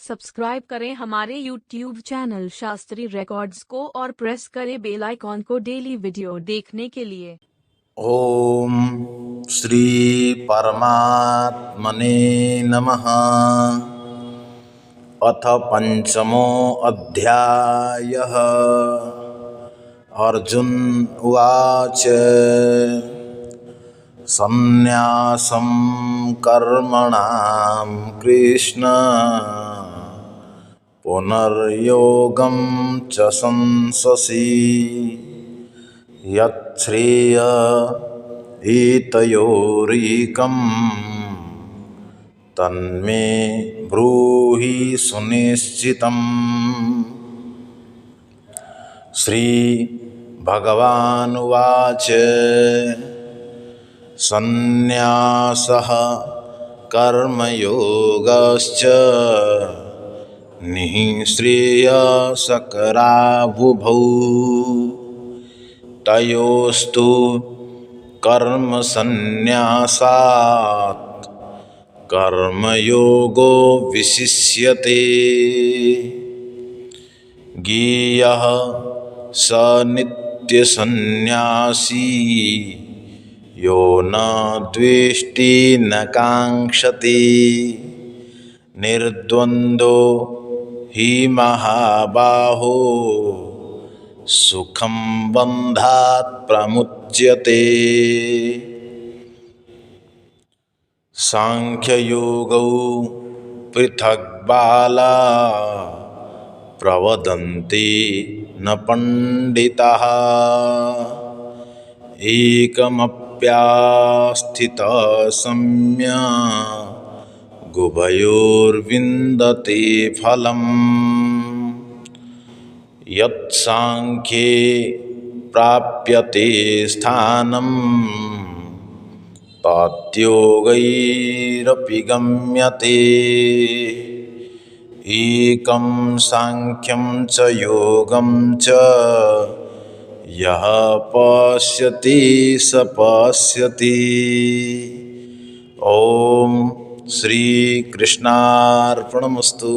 Subscribe करें हमारे YouTube channel Shastri records को और प्रेस करें बेल आइकॉन को डेली वीडियो देखने के लिए। ओम श्री परमात्मने नमः। अथ पंचमो अध्यायः। अर्जुन उवाच संन्यासं कर्मणां कृष्ण पुनर्योगं च संससि यच्छ्रेय एतयोरेकं तन्मे ब्रूहि सुनिश्चितम्। श्री भगवानुवाच संन्यासः कर्मयोगश्च निःश्रेयसकरावुभौ तयोस्तु कर्मसन्न्यासात् कर्मयोगो विशिष्यते। ज्ञेयः स नित्यसन्न्यासी यो न द्वेष्टि न काङ्क्षति निर्द्वन्द्वो हि महाबाहो सुखं बन्धात् प्रमुच्यते। सांख्ययोगौ पृथक् बाला प्रवदन्ति न पण्डिताः एकमप्यास्थितः सम्यक् उभयोर्विन्दते फलम्। यत्साङ्ख्ये प्राप्यते स्थानं तद्योगैरपि गम्यते। एकं साङ्ख्यं च योगं च यः पश्यति स पश्यति। ओम श्री कृष्णार्पणमस्तु।